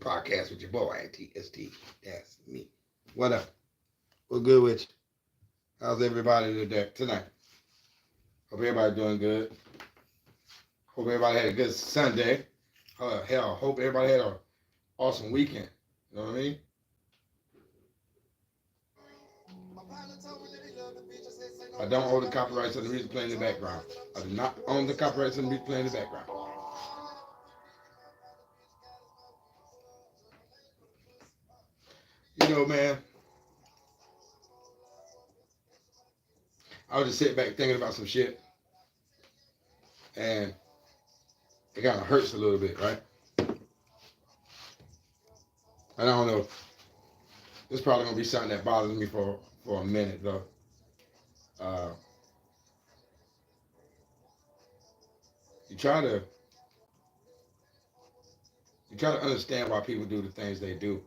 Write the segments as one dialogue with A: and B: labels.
A: podcast with your boy, TST. That's me. What up? What's good with you? How's everybody today, tonight? Hope everybody doing good. Hope everybody had a good Sunday. Hell, hope everybody had an awesome weekend. You know what I mean? I don't own the copyrights on the music playing in the background. I do not own the copyrights on the music playing in the background. You know, man, I was just sitting back thinking about some shit, and it kind of hurts a little bit, right? I don't know. This probably gonna be something that bothers me for a minute though. Uh, you try to understand why people do the things they do.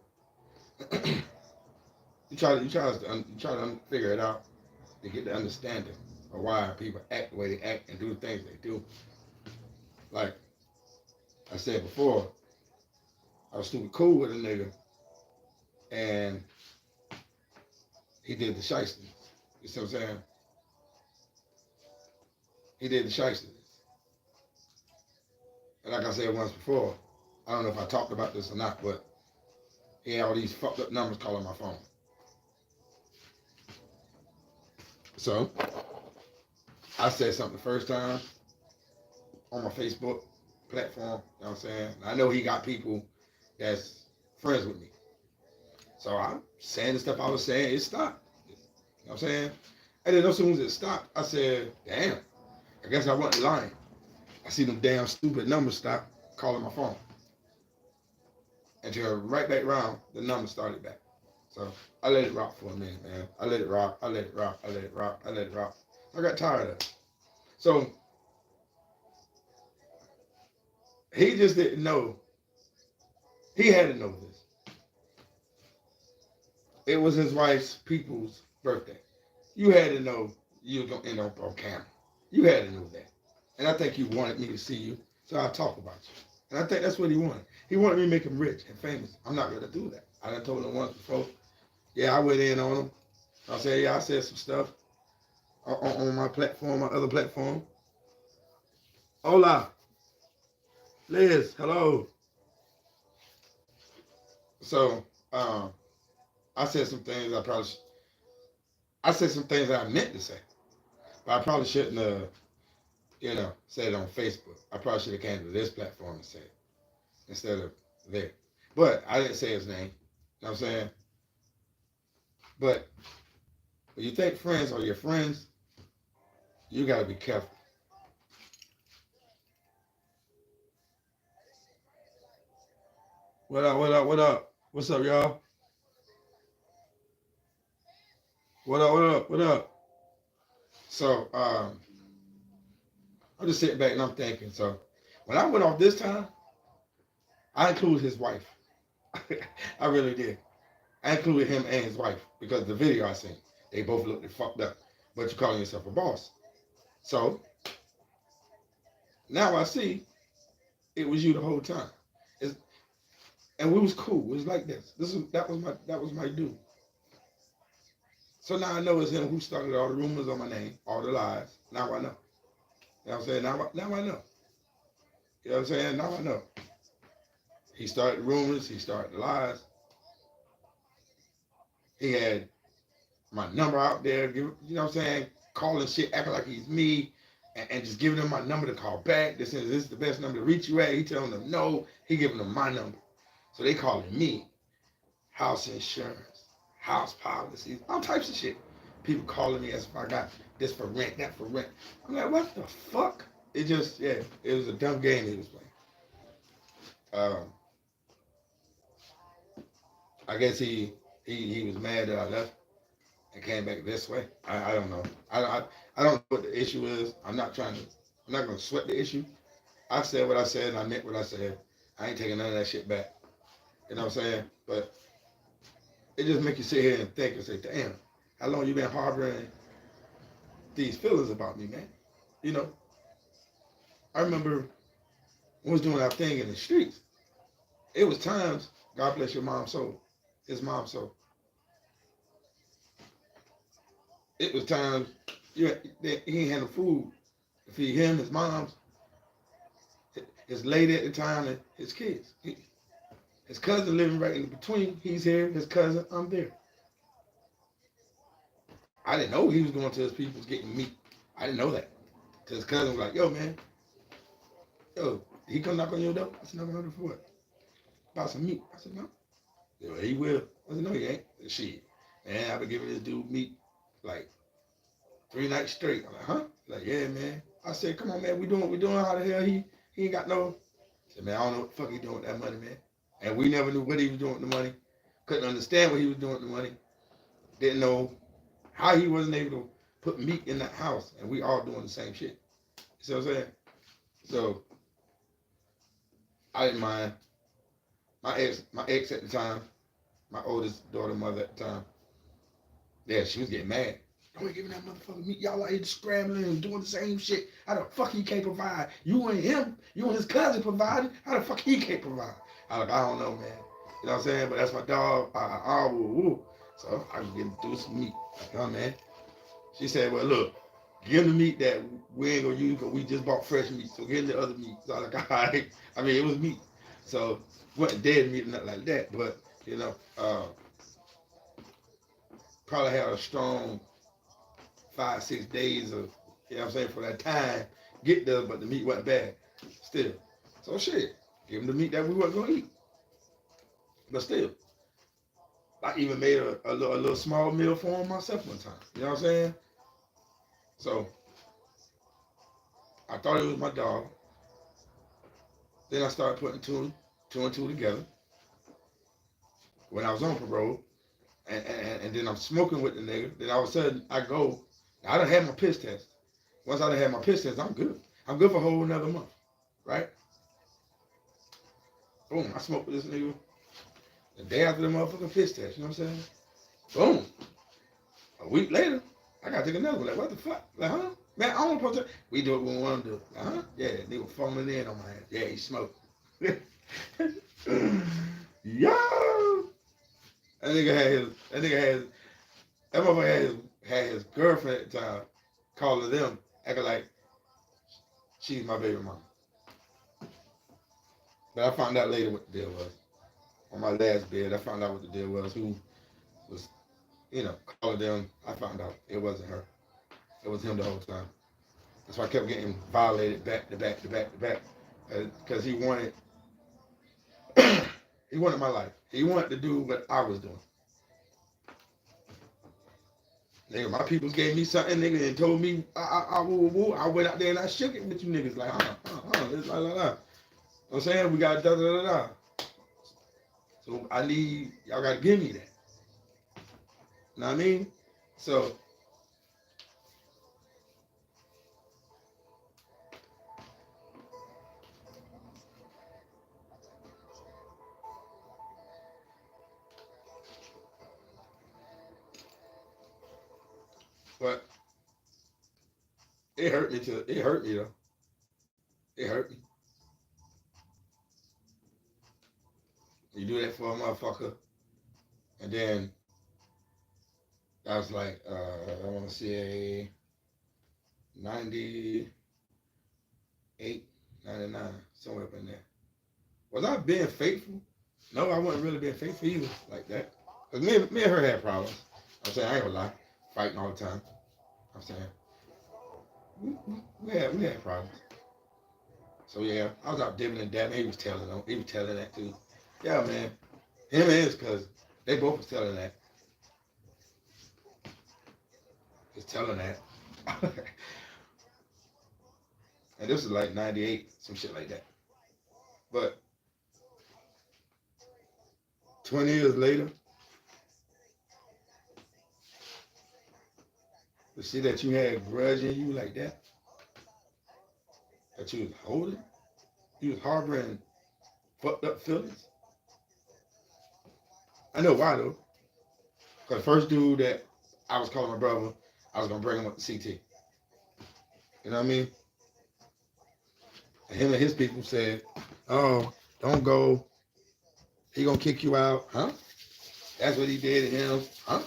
A: you try to figure it out to get the understanding of why people act the way they act and do the things they do. Like I said before, I was stupid cool with a nigga, and he did the shiesty. You see what I'm saying? He did the shiesty. And like I said once before, I don't know if I talked about this or not, but he had all these fucked up numbers calling my phone. So I said something the first time on my Facebook platform. You know what I'm saying? I know he got people that's friends with me. So I'm saying the stuff I was saying, it stopped. You know what I'm saying? And then as soon as it stopped, I said, damn, I guess I wasn't lying. I see them damn stupid numbers stop calling my phone. And to right back around, the numbers started back. So I let it rock for a minute, man. I let it rock, I let it rock, I let it rock, I let it rock. I got tired of it. So he just didn't know. He had to know this. It was his wife's people's birthday. You had to know you were going to end up on camera. You had to know that. And I think he wanted me to see you, so I'll talk about you. And I think that's what he wanted. He wanted me to make him rich and famous. I'm not going to do that. I done told him once before. Yeah, I went in on him. I said, yeah, I said some stuff on my platform, my other platform. Hola. Liz, hello. So, I said some things I said some things that I meant to say. But I probably shouldn't have, said it on Facebook. I probably should have came to this platform and said it instead of there. But I didn't say his name. You know what I'm saying? But when you think friends are your friends, you got to be careful. What up, what up, what up? What's up, y'all? What up, what up, what up? So, I'm just sitting back and I'm thinking. So, when I went off this time, I included his wife. I really did. I included him and his wife because the video I seen, they both looked fucked up. But you're calling yourself a boss. So, now I see it was you the whole time. It's, and we was cool. It was like this. That was my dude. So now I know it's him who started all the rumors on my name, all the lies. Now I know. You know what I'm saying? Now I know. You know what I'm saying? Now I know. He started the rumors. He started the lies. He had my number out there. You know what I'm saying? Calling shit, acting like he's me, and just giving them my number to call back. This is the best number to reach you at. He telling them no. He giving them my number. So they calling me house insurance, house policies, all types of shit. People calling me as if I got this for rent, that for rent. I'm like, what the fuck? It just, yeah, it was a dumb game he was playing. Um, I guess he was mad that I left and came back this way. I don't know. I don't know what the issue is. I'm not gonna sweat the issue. I said what I said and I meant what I said. I ain't taking none of that shit back. You know what I'm saying? But it just make you sit here and think and say, damn, how long you been harboring these feelings about me, man? You know, I remember when we was doing our thing in the streets. It was times God bless your mom's soul. His mom's soul. It was times he ain't had no food to feed him, his mom's, his lady at the time, and his kids. His cousin living right in between. He's here. His cousin, I'm there. I didn't know he was going to his people's getting meat. I didn't know that. Because his cousin was like, yo, man, yo, he come knock on your door? I said, knock on your door for what? About some meat. I said, no. Yo, he will. I said, no, he ain't. Shit. Man, I've been giving this dude meat like 3 nights straight. I'm like, huh? Like, yeah, man. I said, come on, man, we doing how the hell he ain't got no. I said, man, I don't know what the fuck he doing with that money, man. And we never knew what he was doing with the money. Couldn't understand what he was doing with the money. Didn't know how he wasn't able to put meat in that house. And we all doing the same shit. You see what I'm saying? So, I didn't mind. My ex at the time, my oldest daughter mother at the time, yeah, she was getting mad. Don't be giving that motherfucker meat. Y'all out here scrambling and doing the same shit. How the fuck he can't provide? You and him, you and his cousin providing. How the fuck he can't provide? I don't know, man. You know what I'm saying? But that's my dog. Woo. So I was getting through some meat. Like, oh, man. She said, well, look, give him the meat that we ain't gonna use because we just bought fresh meat. So give him the other meat. So I was like, all right. I mean, it was meat. So it wasn't dead meat or nothing like that. But, you know, probably had a strong 5-6 days of, you know what I'm saying, for that time, get there, but the meat wasn't bad still. So shit, give him the meat that we weren't gonna eat. But still, I even made a little small meal for him myself one time. You know what I'm saying? So I thought it was my dog. Then I started putting two and two together when I was on parole. And then I'm smoking with the nigga. Then all of a sudden I go, I done had my piss test. Once I done had my piss test, I'm good. I'm good for a whole another month. Right? Boom, I smoked with this nigga the day after the motherfucking piss test. You know what I'm saying? Boom. A week later, I gotta take another one. Like, what the fuck? Like, huh? Man, I don't want to. We do it when we want to do it. Like, huh? Yeah, nigga foaming in on my ass. Yeah, he smoked. Yo! That motherfucker had his girlfriend at the time calling them, acting like she's my baby mama. But I found out later what the deal was. On my last bed, I found out what the deal was. Who was, you know, calling them. I found out it wasn't her. It was him the whole time. That's why I kept getting violated back to back to back to back. Because he wanted my life. He wanted to do what I was doing. Nigga, my people gave me something, nigga, and told me I went out there and I shook it with you niggas like, it's like, you know what I'm saying? We got da. So I need, y'all gotta give me that. You know what I mean? So but it hurt me though. It hurt me. You do that for a motherfucker, and then I was like, I want to say 98, 99, somewhere up in there. Was I being faithful? No, I wasn't really being faithful either, like that. Cause me and her had problems. I'm saying, I ain't gonna lie, fighting all the time. I'm saying, we had problems. So yeah, I was out dibbing and dabbing. He was telling that too. Yeah, man. Him and his cousin, they both was telling that. Just telling that. And this is like 98, some shit like that. But 20 years later, to see that you had grudge in you like that you was holding, you was harboring fucked up feelings. I know why though. Because the first dude that I was calling my brother, I was gonna bring him up to CT. You know what I mean? And him and his people said, "Oh, don't go. He gonna kick you out, huh? That's what he did to him, huh?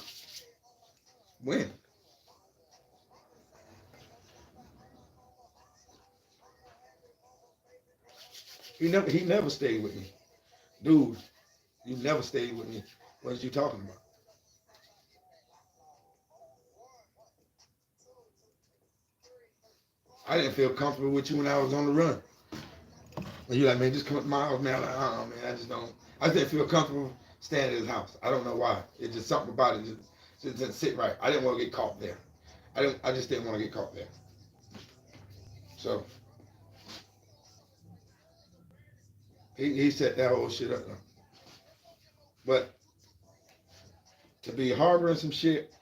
A: When? He never stayed with me. Dude, you never stayed with me. What is you talking about? I didn't feel comfortable with you when I was on the run. And you like, man, just come up to my house, man. I'm like, man, I just don't. I just didn't feel comfortable staying at his house. I don't know why. It's just something about it just didn't sit right. I didn't want to get caught there. I just didn't want to get caught there. So he set that whole shit up though. But to be harboring some shit,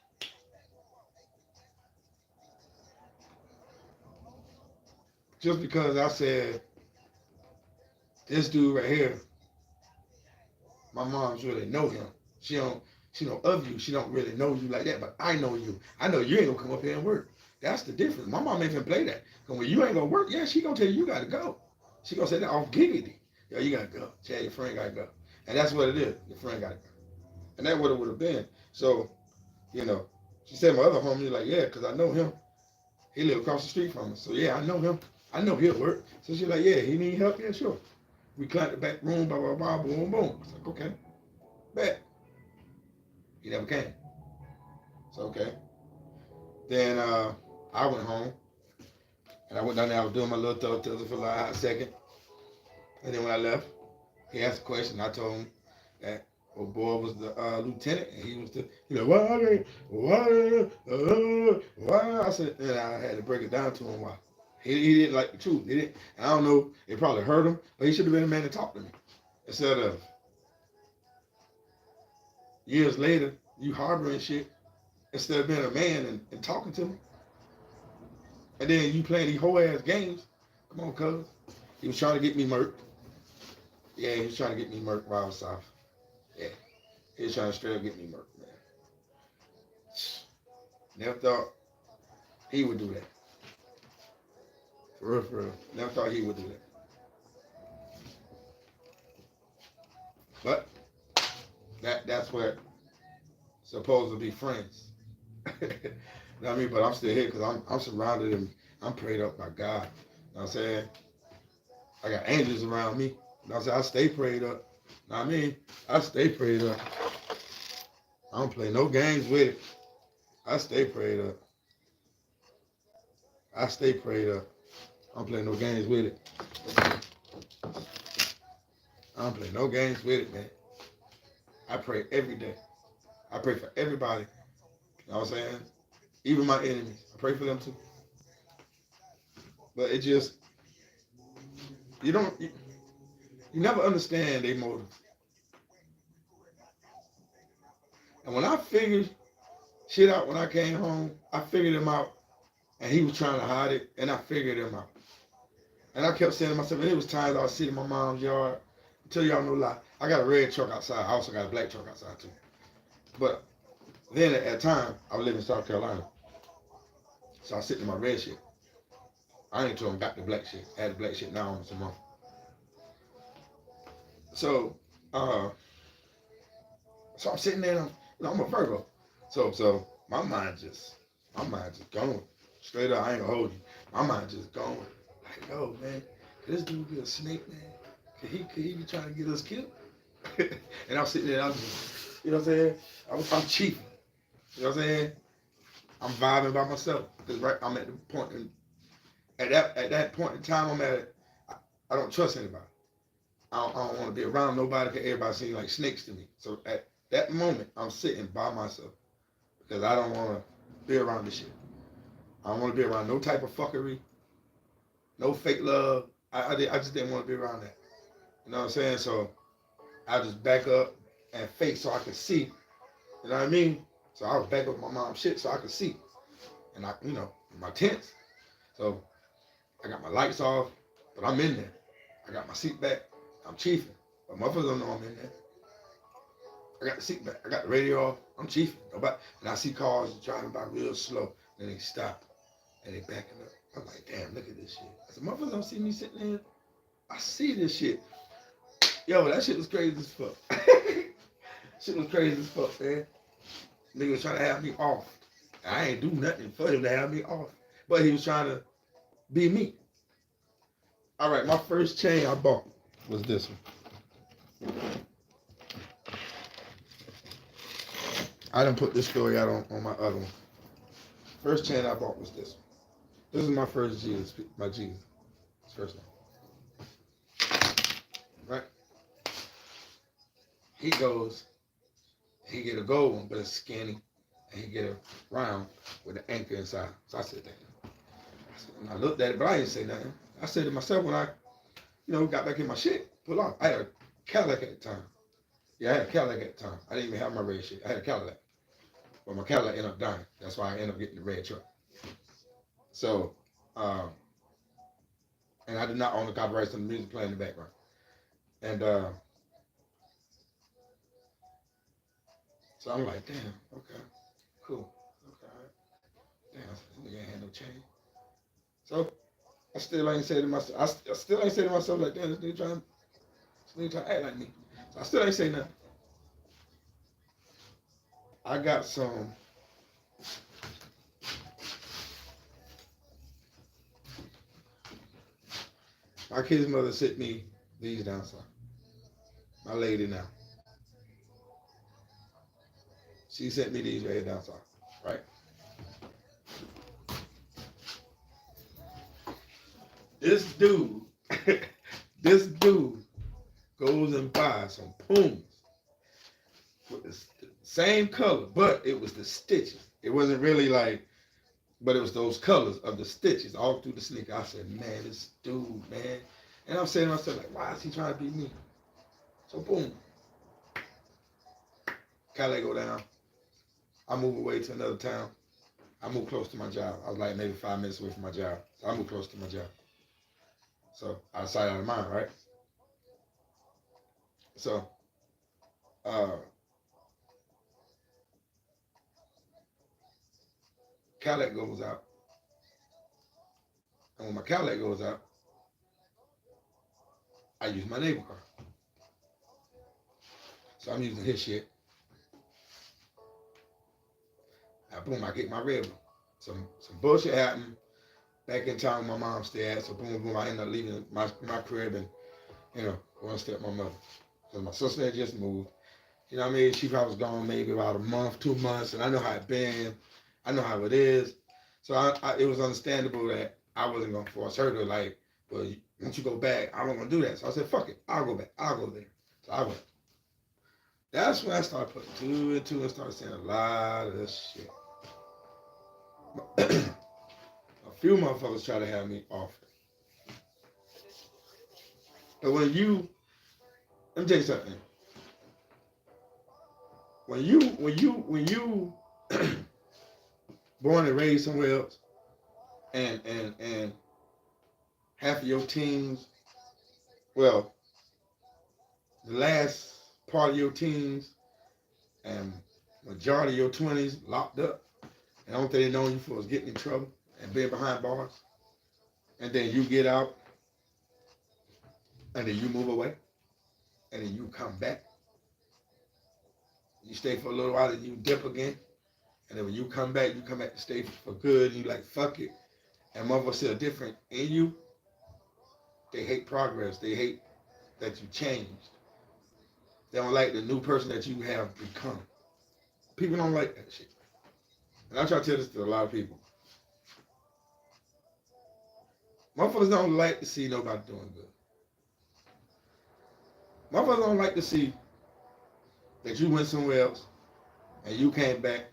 A: just because I said this dude right here, my mom's really know him. She don't of you. She don't really know you like that, but I know you. I know you ain't gonna come up here and work. That's the difference. My mom ain't gonna play that. Cause when you ain't gonna work, yeah, she gonna tell you gotta go. She gonna say that off giggity. Yo, you gotta go. Tell your friend gotta go. And that's what it is. Your friend gotta go. And that's what it would have been. So, you know, she said my other homie, like, yeah, because I know him. He live across the street from us. So yeah, I know him. I know he'll work. So she's like, yeah, he need help? Yeah, sure. We cleaned the back room, blah, blah, blah, boom, boom. I was like, okay, bet. He never came. So okay. Then I went home and I went down there. I was doing my little thug for like a hot second. And then when I left, he asked a question. I told him that old boy was the lieutenant, and he was the, why? I said, and I had to break it down to him why. He didn't like the truth. He didn't. And I don't know. It probably hurt him, but he should have been a man to talk to me instead of years later you harboring shit instead of being a man and talking to me. And then you playing these whole ass games. Come on, cuz. He was trying to get me murked. Yeah, he was trying to get me murked while I was south. Yeah. He was trying to straight up get me murked, man. Never thought he would do that. For real, for real. Never thought he would do that. But that's what supposed to be friends. You know what I mean? But I'm still here because I'm surrounded and I'm prayed up by God. You know what I'm saying? I got angels around me. You know what I'm saying? I stay prayed up. You know what I mean? I stay prayed up. I don't play no games with it. I stay prayed up. I stay prayed up. I don't play no games with it. I don't play no games with it, man. I pray every day. I pray for everybody. You know what I'm saying? Even my enemies. I pray for them too. But it just, you don't, you never understand their motive. And when I figured shit out when I came home, I figured him out. And he was trying to hide it, and I figured him out. And I kept saying to myself, and it was times I was sitting in my mom's yard. Tell y'all no lie. I got a red truck outside. I also got a black truck outside too. But then at that time, I was living in South Carolina. So I was sitting in my red shit. I ain't told him got the black shit. I had the black shit now on some more. So, so I'm sitting there. I'm a Virgo. So my mind just going straight up. I ain't gonna hold you. My mind just going like, yo, man, could this dude be a snake, man? Could he be trying to get us killed? And I'm sitting there. I'm just, you know what I'm saying? I'm cheap. You know what I'm saying? I'm vibing by myself because right, I'm at the point at that point in time I'm at it. I don't trust anybody. I don't want to be around nobody because everybody seems like snakes to me. So at that moment, I'm sitting by myself because I don't want to be around this shit. I don't want to be around no type of fuckery, no fake love. I just didn't want to be around that. You know what I'm saying? So I just back up and face so I could see. You know what I mean? So I was back up my mom's shit so I could see. And I, my tents. So I got my lights off, but I'm in there. I got my seat back. I'm chiefing. But motherfuckers don't know I'm in there. I got the seat back. I got the radio off. I'm chiefing. Nobody, and I see cars driving by real slow. Then they stop. And they backing up. I'm like, damn, look at this shit. I said, motherfuckers don't see me sitting there. I see this shit. Yo, that shit was crazy as fuck. Shit was crazy as fuck, man. Nigga was trying to have me off. I ain't do nothing for him to have me off. But he was trying to be me. All right, my first chain I bought was this one. I didn't put this story out on my other one. First chain I bought was this one. This is my first Jesus, my Jesus. First one. Right? He goes, he get a gold one, but it's skinny. And he get a round with an anchor inside. So I said, damn. And I looked at it, but I didn't say nothing. I said to myself when I, got back in my shit, pull off. I had a Cadillac at the time. Yeah, I had a Cadillac at the time. I didn't even have my red shit. I had a Cadillac. But my Cadillac ended up dying. That's why I ended up getting the red truck. So, and I did not own the copyrights on the music playing in the background. And so I'm like, damn, okay, cool. Okay, all right. Damn, this nigga ain't had no change. So I still ain't say to myself, I still ain't say to myself like, damn, this nigga trying to act like me. So I still ain't say nothing. I got some my kid's mother sent me these down south. My lady now. She sent me these right here down south, right? This dude goes and buys some Pumas with the same color, but it was the stitches. It wasn't really like, but it was those colors of the stitches all through the sneaker. I said, man, this dude, man. And I'm saying to myself, like, why is he trying to be me? So boom. Cali go down. I move away to another town. I moved close to my job. I was like maybe 5 minutes away from my job. So I moved close to my job. So out of sight, out of mind, right? So Cadillac goes out. And when my Cadillac goes out, I use my neighbor car. So I'm using his shit. Now boom, I get my red one. Some bullshit happened back in town where my mom stayed at. So boom, boom, I ended up leaving my crib and, going to stay with my mother. Because my sister had just moved. You know what I mean? She probably was gone maybe about a month, 2 months, and I know how it been. I know how it is. So it was understandable that I wasn't going to force her to like, well, once you go back, I wasn't going to do that. So I said, fuck it. I'll go back. I'll go there. So I went. That's when I started putting 2 and 2 and started saying a lot of this shit. A few motherfuckers try to have me off. But when you, let me tell you something. When you born and raised somewhere else, and half of your teens, well, the last part of your teens and majority of your 20s locked up, and the only thing they know you for is getting in trouble and being behind bars, and then you get out, and then you move away, and then you come back. You stay for a little while, and you dip again. And then when you come back to stay for good, and you like, fuck it. And motherfuckers still different in you. They hate progress. They hate that you changed. They don't like the new person that you have become. People don't like that shit. And I try to tell this to a lot of people. Motherfuckers don't like to see nobody doing good. Motherfuckers don't like to see that you went somewhere else and you came back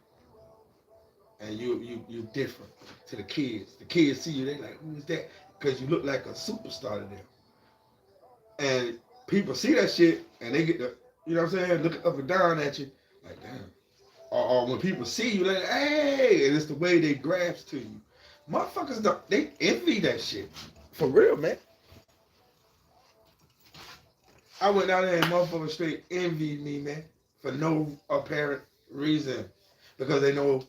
A: and you different to the kids. The kids see you, they like, who is that? Because you look like a superstar to them. And people see that shit and they get the, you know what I'm saying, looking up and down at you, like, damn. Or when people see you, like, hey, and it's the way they grasp to you. Motherfuckers don't, they envy that shit. For real, man. I went down there and motherfuckers straight envied me, man, for no apparent reason. Because they know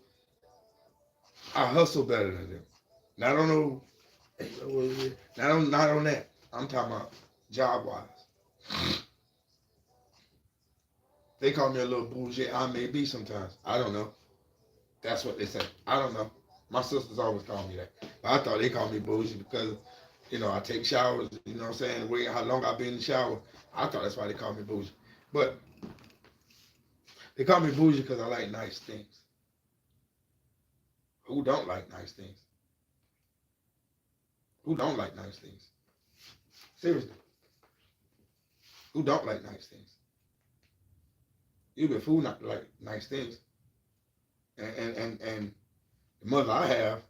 A: I hustle better than them. Not on no, not on that. I'm talking about job-wise. They call me a little bougie. I may be sometimes. I don't know. That's what they say. I don't know. My sisters always call me that. But I thought they called me bougie because, I take showers, you know what I'm saying? The way how long I've been in the shower. I thought that's why they call me bougie. But they call me bougie because I like nice things. Who don't like nice things? Who don't like nice things? Seriously. Who don't like nice things? Even food not like nice things. And the mother I have,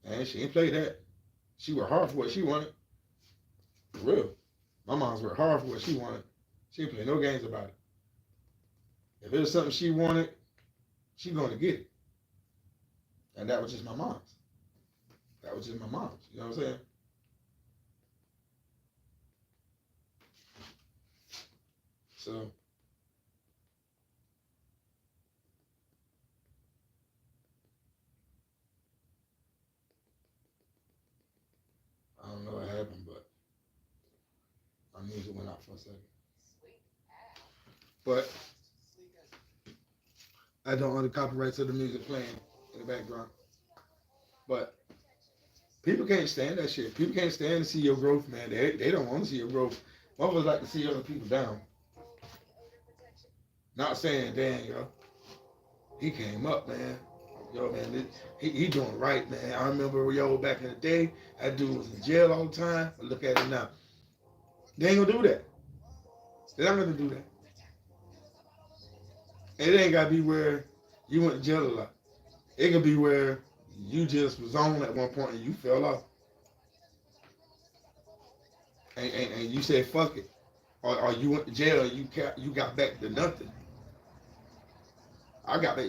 A: man, she ain't play that. She worked hard for what she wanted. For real. My mom's worked hard for what she wanted. She didn't play no games about it. If it was something she wanted, she going to get it. And that was just my mom's. That was just my mom's. You know what I'm saying? So, I don't know what happened, but my music went out for a second. But I don't own the copyrights of the music playing in the background. But people can't stand that shit. People can't stand to see your growth, man. They don't want to see your growth. Motherfuckers like to see other people down. Not saying, damn, yo, he came up, man. Yo, man, he doing right, man. I remember, yo, back in the day, that dude was in jail all the time. But look at him now. They ain't gonna do that. They're not gonna do that. And it ain't gotta be where you went to jail a lot. It could be where you just was on at one point and you fell off. And you said, fuck it. Or you went to jail and you got back to nothing. I got back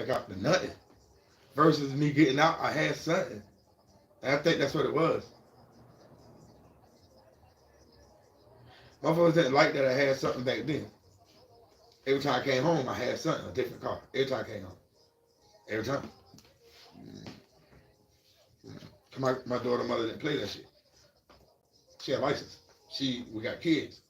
A: out to nothing. Versus me getting out, I had something. And I think that's what it was. Motherfuckers didn't like that I had something back then. Every time I came home, I had something, a different car. Every time I came home. Every time. My daughter mother didn't play that shit. She had a license. We got kids.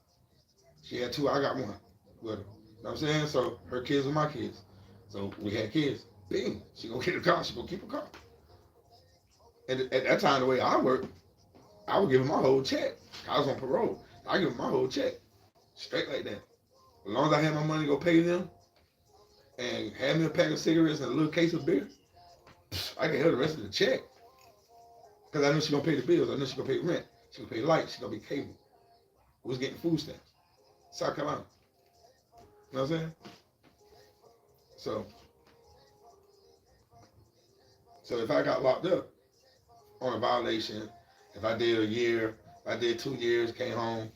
A: She had two, I got one with her. You know what I'm saying? So her kids were my kids. So we had kids. Bing. She gonna get a car, she gonna keep a car. And at that time, the way I worked, I would give her my whole check. I was on parole. I give her my whole check. Straight like that. As long as I had my money to go pay them and have me a pack of cigarettes and a little case of beer, I can have the rest of the check. Because I knew she gonna pay the bills. I knew she gonna pay rent. She gonna pay light. She gonna be cable. We was getting food stamps. South Carolina. You know what I'm saying? So if I got locked up on a violation, if I did a year, if I did 2 years, came home,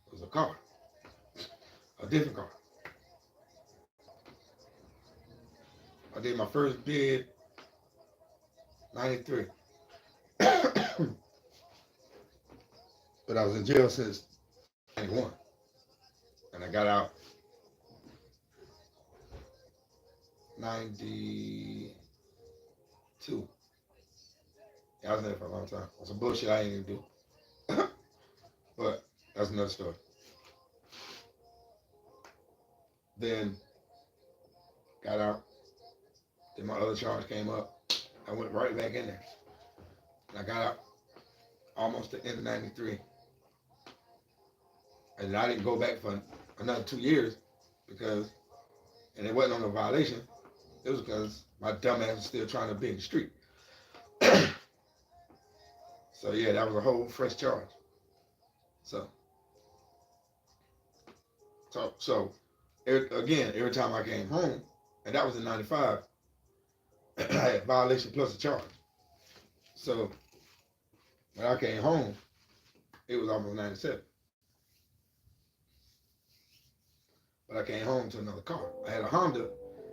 A: it was a car. A different car. I did my first bid, 93. But I was in jail since 91. And I got out 92. Yeah, I was in there for a long time. It's some bullshit I ain't even do. But that's another story. Then got out. Then my other charge came up. I went right back in there. And I got out almost the end of 93. And I didn't go back for another 2 years because, and it wasn't on a violation, it was because my dumb ass was still trying to be in the street. So yeah, that was a whole fresh charge. So every time I came home, and that was in 95, I had violation plus a charge. So when I came home, it was almost 97. But I came home to another car. I had a Honda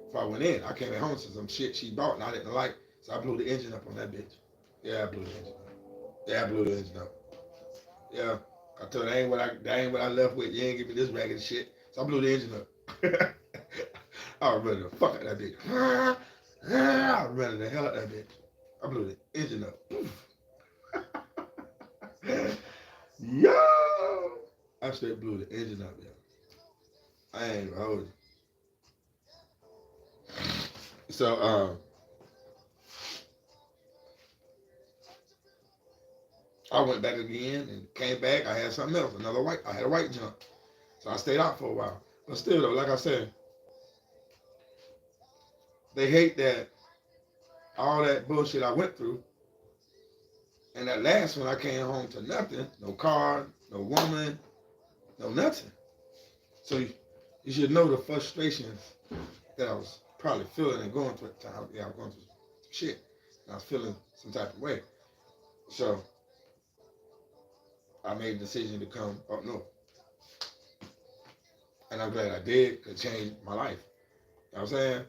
A: before I went in. I came at home to some shit she bought and I didn't like, so I blew the engine up on that bitch. Yeah, I blew the engine up. Yeah. I told her that ain't what I left with. You ain't give me this ragged shit. So I blew the engine up. I was ready to fuck out that bitch. I was ready to hell out that bitch. I blew the engine up. Yo! I straight blew the engine up, yo. I ain't gonna hold you. So, I went back again and came back. I had something else, I had a white jump. So I stayed out for a while. But still, though, like I said, they hate that all that bullshit I went through. And that last one, I came home to nothing. No car, no woman, no nothing. So you should know the frustrations that I was probably feeling and going through at the time. Yeah, I was going through some shit. And I was feeling some type of way. So I made a decision to come up north. And I'm glad I did, because it changed my life. You know what I'm saying?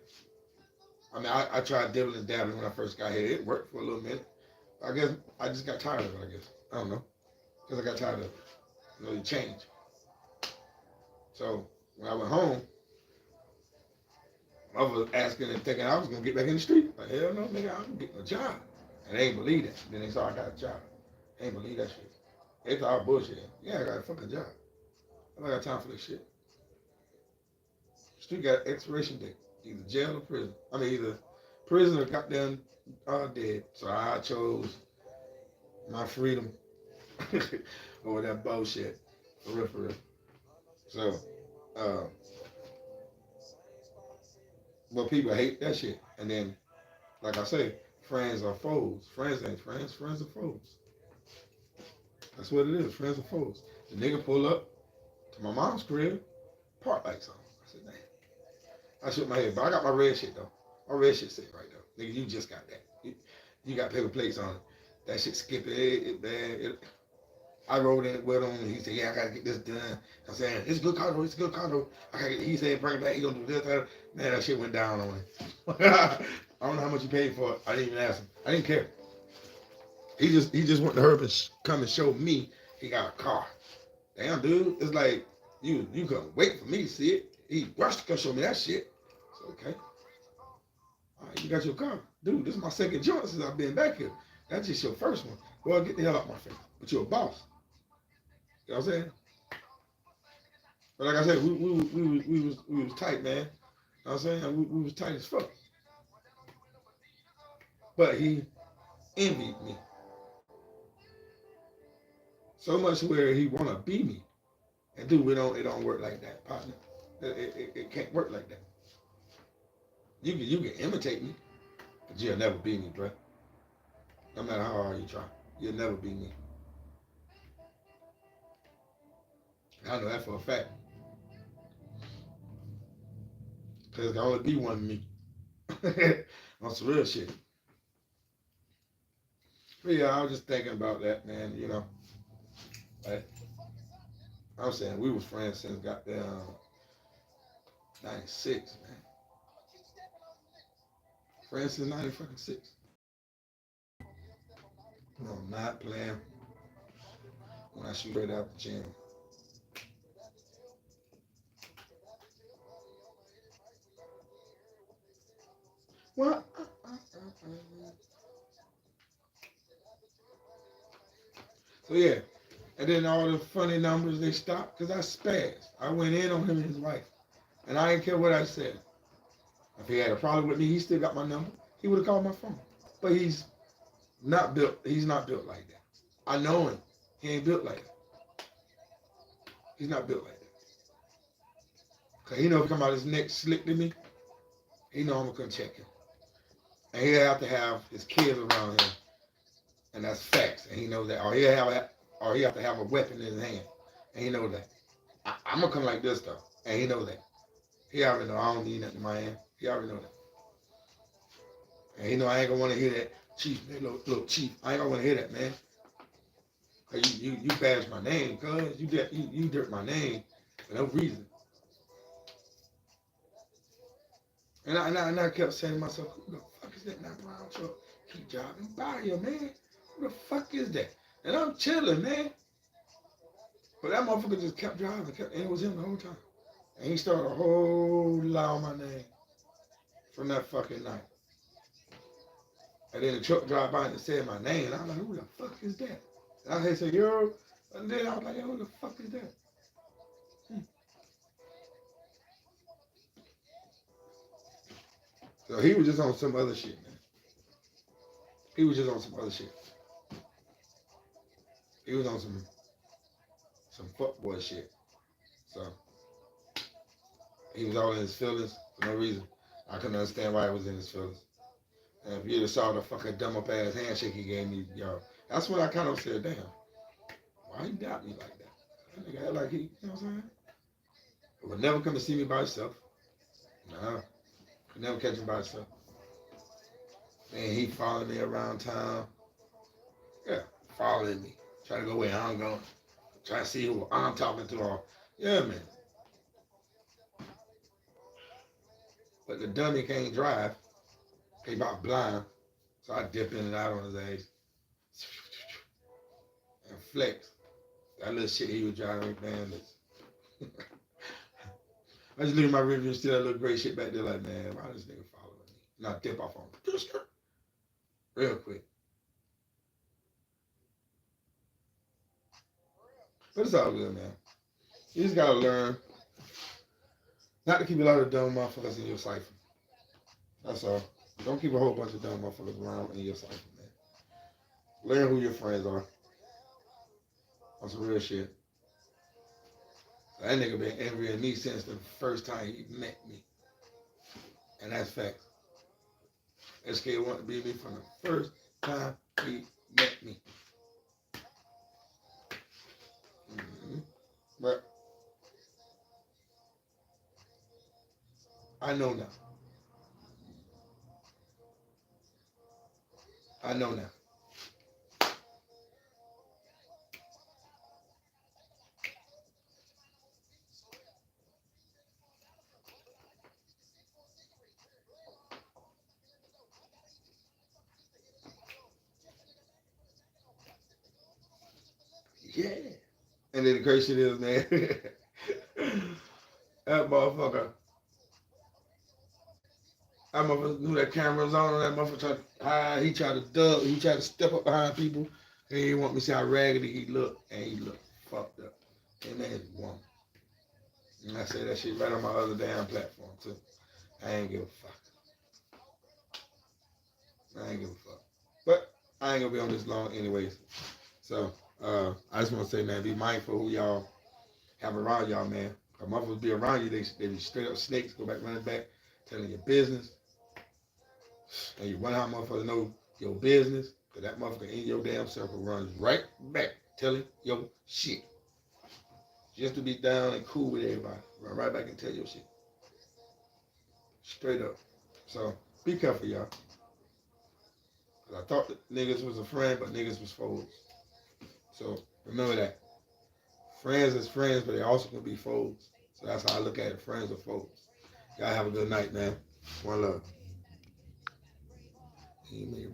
A: I mean, I tried dibbling and dabbling when I first got here. It worked for a little minute. I guess I just got tired of it, I guess. I don't know. Because I got tired of it. You know, you change. So when I went home, I was asking and thinking I was going to get back in the street. Like, hell no, nigga, I'm getting a job. And they ain't believe that. Then they saw I got a job. They ain't believe that shit. They thought I was bullshit. Yeah, I got a fucking job. I don't got time for this shit. Street got expiration date. Either jail or prison. I mean, either prison or goddamn dead. So I chose my freedom over that bullshit. For real, for real. So, well, people hate that shit. And then, like I say, friends are foes. Friends ain't friends. Friends are foes. That's what it is. Friends are foes. The nigga pull up to my mom's crib, park lights on. I said, damn. I shook my head, but I got my red shit though. My red shit sit right though. Nigga, you just got that. You got paper plates on it. That shit skipping. I rode in with him and he said, yeah, I gotta get this done. I'm saying, it's a good car though, it's a good car though. He said, bring it back, he gonna do this, that. Man, that shit went down on him. I don't know how much he paid for it. I didn't even ask him. I didn't care. He just went to her and come and show me he got a car. Damn, dude, it's like, you couldn't wait for me to see it. He rushed to come show me that shit. So, okay. All right, you got your car. Dude, this is my second joint since I've been back here. That's just your first one. Well, get the hell out my face. But you're a boss. You know what I'm saying? But like I said, we was tight, man. You know what I'm saying? We was tight as fuck. But he envied me. So much where he wanna be me. And dude, it don't work like that, partner. It can't work like that. You can imitate me, but you'll never be me, bro. No matter how hard you try, you'll never be me. I know that for a fact. Cause there can only be one me. On some real shit. But yeah, I was just thinking about that, man. You know, like I'm saying, we was friends since goddamn '96, man. Friends since '96. No, I'm not playing when I shoot right out the gym. What? So yeah, and then all the funny numbers they stopped because I spazzed. I went in on him and his wife, and I didn't care what I said. If he had a problem with me, he still got my number. He would have called my phone. But he's not built. He's not built like that. I know him. He ain't built like that. He's not built like that. Cause he know if he come out his neck slick to me, he know I'm gonna come check him. And he have to have his kids around him, and that's facts. And he knows that. Or he have to have a weapon in his hand, and he knows that. I'm gonna come like this though, and he knows that. He already know I don't need nothing in my hand. He already know that. And he know I ain't gonna want to hear that, Chief. Man, look, Chief. I ain't gonna want to hear that, man. Cause you bashed my name, cuz you dirt my name for no reason. And I kept saying to myself, who the fuck is that now brown truck? Keep driving by here, man. Who the fuck is that? And I'm chilling, man. But that motherfucker just kept driving, and it was him the whole time. And he started a whole lie on my name from that fucking night. And then the truck drive by and it said my name. And I was like, who the fuck is that? And I said, yo. And then I was like, yo, who the fuck is that? So he was just on some other shit, man. He was just on some other shit. He was on some fuckboy shit. So he was all in his feelings for no reason. I couldn't understand why he was in his feelings. And if you'd have saw the fucking dumb up ass handshake he gave me, yo, that's when I kind of said, damn, why he got me like that? That nigga act like he, you know what I'm saying? He would never come to see me by himself. Nah, could never catch him by himself. And he followed me around town. Yeah, following me. Trying to go where I'm going. Trying to see who I'm talking to. Or, yeah, man. But the dummy can't drive. He about blind. So I dip in and out on his ass. And flex. That little shit he was driving, man. I just look at my review and see that little gray shit back there like, man, why this nigga following me? And I dip off on him. Real quick. But it's all good, man. You just gotta learn not to keep a lot of dumb motherfuckers in your cipher. That's all. Don't keep a whole bunch of dumb motherfuckers around in your cipher, man. Learn who your friends are. On some real shit. That nigga been envying me since the first time he met me. And that's facts. SK wanted to be me from the first time he met me. Mm-hmm. But I know now. I know now. Yeah. And then the crazy shit is, man, that motherfucker, that motherfucker knew that camera was on, that motherfucker tried to hide, he tried to duck, he tried to step up behind people. He didn't want me to see how raggedy he looked, and he looked fucked up. And that woman. And I said that shit right on my other damn platform, too. I ain't give a fuck. I ain't give a fuck. But I ain't gonna be on this long anyways. So, I just want to say, man, be mindful who y'all have around y'all, man. Cause motherfuckers be around you, they be straight up snakes, go back running back, telling your business. And you wonder how motherfuckers know your business, cause that motherfucker in your damn circle runs right back telling your shit. Just to be down and cool with everybody. Run right back and tell your shit. Straight up. So be careful, y'all. Cause I thought that niggas was a friend, but niggas was foes. So remember that. Friends is friends, but they also can be foes. So that's how I look at it. Friends are foes. Y'all have a good night, man. One love. Email.